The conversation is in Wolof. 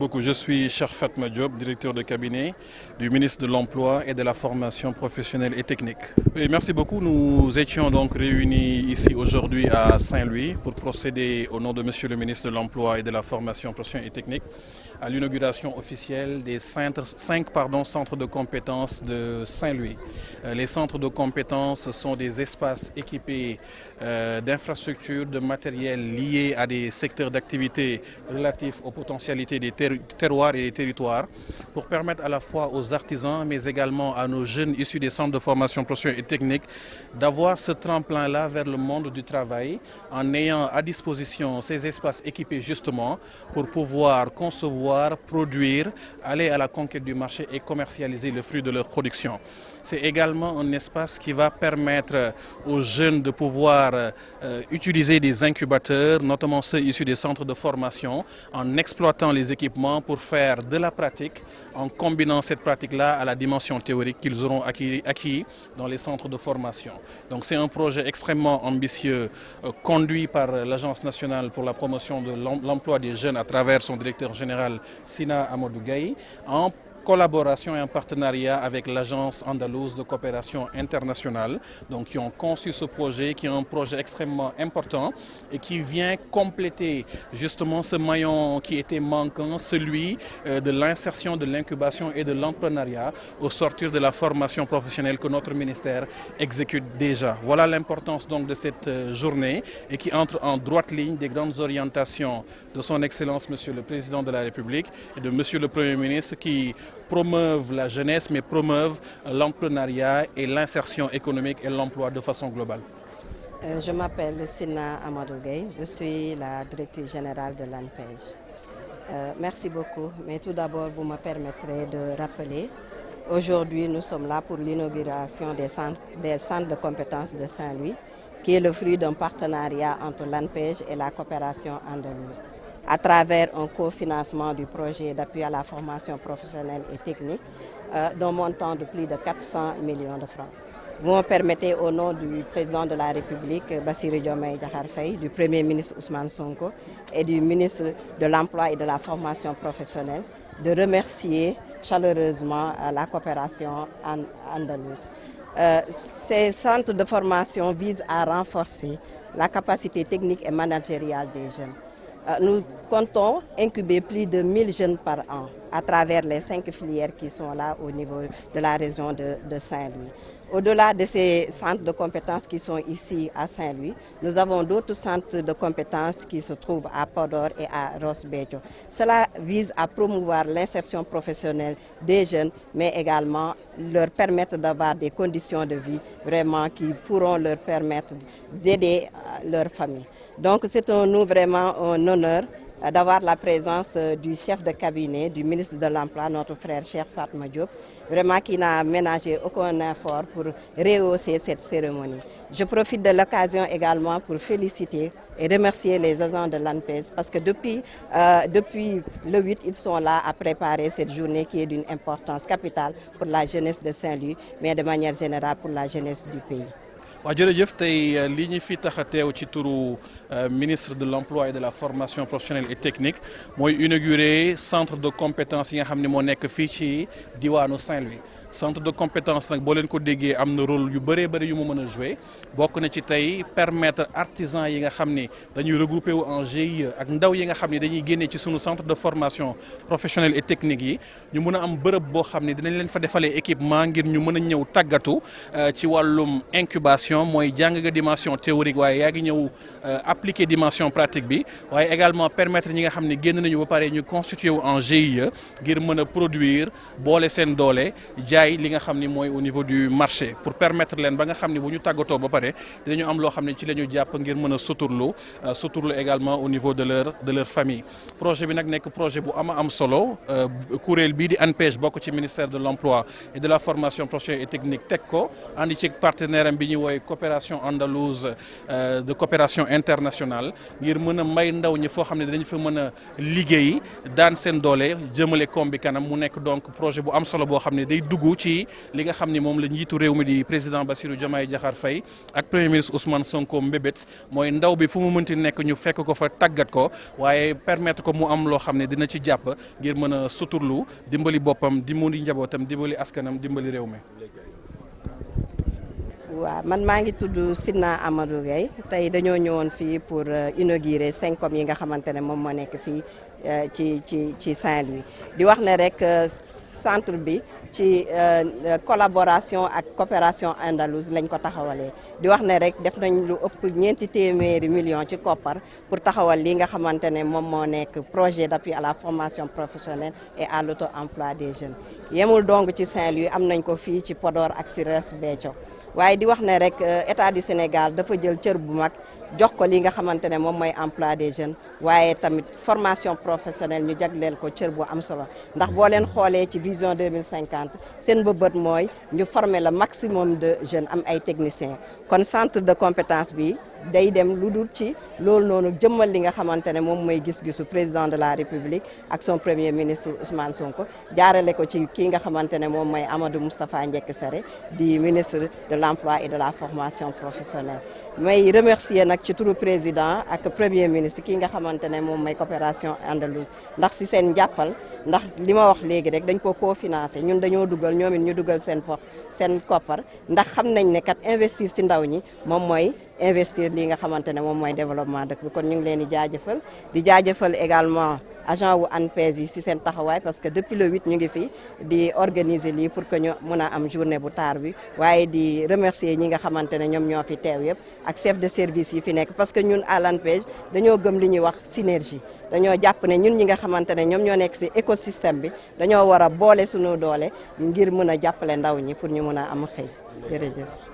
Beaucoup. Je suis Cheikh Fatma Diop, directeur de cabinet du ministre de l'Emploi et de la Formation professionnelle et technique. Et merci beaucoup. Nous étions donc réunis ici aujourd'hui à Saint-Louis pour procéder au nom de Monsieur le ministre de l'Emploi et de la Formation professionnelle et technique à l'inauguration officielle des cinq centres de compétences de Saint-Louis. Les centres de compétences sont des espaces équipés d'infrastructures, de matériel liés à des secteurs d'activité relatifs aux potentialités des terroirs et des territoires pour permettre à la fois aux artisans mais également à nos jeunes issus des centres de formation professionnelle et technique d'avoir ce tremplin-là vers le monde du travail en ayant à disposition ces espaces équipés justement pour pouvoir concevoir, produire, aller à la conquête du marché et commercialiser le fruit de leur production. C'est également un espace qui va permettre aux jeunes de pouvoir utiliser des incubateurs, notamment ceux issus des centres de formation, en exploitant les équipements pour faire de la pratique, en combinant cette pratique-là à la dimension théorique qu'ils auront acquis dans les centres de formation. Donc c'est un projet extrêmement ambitieux conduit par l'Agence nationale pour la promotion de l'emploi des jeunes à travers son directeur général Sina Amadou Gaye, en collaboration et en partenariat avec l'Agence andalouse de coopération internationale, donc qui ont conçu ce projet, qui est un projet extrêmement important et qui vient compléter justement ce maillon qui était manquant, celui de l'insertion, de l'incubation et de l'entrepreneuriat au sortir de la formation professionnelle que notre ministère exécute déjà. Voilà l'importance donc de cette journée et qui entre en droite ligne des grandes orientations de son Excellence Monsieur le Président de la République et de Monsieur le Premier ministre qui promeuvent la jeunesse, mais promeuvent l'entrepreneuriat et l'insertion économique et l'emploi de façon globale. Je m'appelle Sina Amadou Gaye, je suis la directrice générale de l'ANPEJ. Merci beaucoup, mais tout d'abord vous me permettrez de rappeler, aujourd'hui nous sommes là pour l'inauguration des centres de compétences de Saint-Louis, qui est le fruit d'un partenariat entre l'ANPEJ et la coopération andalouse, à travers un cofinancement du projet d'appui à la formation professionnelle et technique d'un montant de plus de 400 millions de francs. Vous me permettez au nom du président de la République, Bassirou Diomaye Diakhar Faye, du Premier ministre Ousmane Sonko et du ministre de l'Emploi et de la Formation professionnelle de remercier chaleureusement la coopération andalouse. Ces centres de formation visent à renforcer la capacité technique et managériale des jeunes. Nous comptons incuber plus de 1000 jeunes par an à travers les 5 filières qui sont là au niveau de la région de Saint-Louis. Au-delà de ces centres de compétences qui sont ici à Saint-Louis, nous avons d'autres centres de compétences qui se trouvent à Podor et à Ross Béthio. Cela vise à promouvoir l'insertion professionnelle des jeunes, mais également leur permettre d'avoir des conditions de vie vraiment qui pourront leur permettre d'aider leur famille. Donc c'est nous vraiment un honneur d'avoir la présence du chef de cabinet, du ministre de l'Emploi, notre frère Cheikh Fatma Diop, vraiment qui n'a ménagé aucun effort pour rehausser cette cérémonie. Je profite de l'occasion également pour féliciter et remercier les agents de l'ANPEJ parce que depuis le 8, ils sont là à préparer cette journée qui est d'une importance capitale pour la jeunesse de Saint-Louis, mais de manière générale pour la jeunesse du pays. waaw jërëjëf tey li ñu fi tax a teew ci turu ministre de l'Emploi et de la Formation professionnelle et technique mooy inaugurer centre de compétences yi nga xam ne moo nekk fii ci diwaanu Saint-Louis. Centre de compétence nag boo leen ko déggee am na rôle yu bëree bëri yu mu mën a jouer bokk na ci tey permettre artisans yi nga xam ni dañuy regrouper wu en GIE ak ndaw yi nga xam ni dañuy génnee ci sunu centre de formation professionnelle et technique yi ñu mën a am bërëb boo xam ni dinañ leen fa defalee équipement ngir ñu mën a ñëw tàggatu ci wàllum incubation mooy jàng nga dimension théorique waaye yaa ngi ñëw appliquer dimension pratique bi waaye également permettre ñi nga xam ni génn nañu ba pare ñu constituer wu en GIE ngir mën a produire boole seen doole li nga xam ni mooy au niveau du marché pour permettre leen ba nga xam ni bu ñu tàggatoo ba pare dinañu am loo xam ne ci la ñu jàpp ngir mën a suturlu également au niveau de leur famille. Projet bi nag nekk projet bu am solo kuréel bii di ANPEJ bokk ci ministère de l'Emploi et de la Formation professionnelle et technique teg ko andi ci partenaire am bi ñuy woowee coopération andalouse de coopération internationale ngir mën a may ndaw ñi foo xam ne dinañ fa mën a liggéey daan seen doole jëmale koom bi kanam mu nekk donc projet bu am solo boo xam ne day dugg dugg ci li nga xam ni moom la njiitu réew mi di président Bassirou Diomaye Diakhar Faye ak premier ministre Ousmane Sonko mbébét mooy ndaw bi fu mu mënti nekk ñu fekk ko fa tàggat ko waaye permettre ko mu am loo xam ne dina ci jàpp ngir mën a suturlu dimbali boppam dimbali njabootam dimbali askanam dimbali réew mi. waaw man maa ngi tudd Sina Amadou Gueye tey dañoo ñëwoon fii pour inaugurer 5 COM yi nga xamante ne moom moo nekk fii ci Saint-Louis di wax ne rek centre bi ci collaboration ak coopération andalouse lañ ko taxawalee di wax ne rek def nañ lu ëpp ñeenti téeméeri millions ci koppar pour taxawal li nga xamante ne moom moo nekk projet d'appui à la formation professionnelle et à l'auto-emploi des jeunes yemul donc ci Saint-Louis am nañ ko fii ci Podor ak ci Ross Béthio waaye di wax ne rek état du Sénégal dafa jël cër bu mag jox ko li nga xamante ne moom mooy emploi des jeunes waaye tamit formation professionnelle ñu jagleel ko cër bu am solo ndax boo leen xoolee ci vision 2050 seen bëbët mooy ñu former le maximum de jeunes am ay techniciens kon centre de compétence bi day dem lu dul ci loolu noonu jëmmal li nga xamante ne moom mooy gis-gisu président de la République ak son premier ministre Ousmane Sonko jaarale ko ci kii nga xamante ne moom mooy Amadou Moustapha Ndiack Sarré di ministre de l'emploi et de la formation professionnelle may remercier nag ci turu président ak premier ministre kii nga xamante ne moom mooy coopération andalouse ndax si seen njàppal ndax li ma wax léegi rek dañ ko cofinancé ñun dañoo dugal ñoom it ñu dugal seen koppar ndax xam nañ ne kat investir si ndaw ñi moom mooy investir lii nga xamante ne moom mooy développement dëkk bi kon ñu ngi leen di jaajëfal également agent wu ANPEJ yi si seen taxawaay parce que depuis le 8 ñu ngi fi di organiser lii pour que ñu mën a am journée bu taar bi waaye di remercier ñi nga xamante ne ñoom ñoo fi teew yëpp ak chef de service yi fi nekk parce que ñun à l'ANPEJ dañoo gëm li ñuy wax synergie dañoo jàpp ne ñun ñi nga xamante ne ñoom ñoo nekk si écosystème bi dañoo war a boole suñu doole ngir mën a jàppale ndaw ñi pour ñu mën a am xëy jërëjëf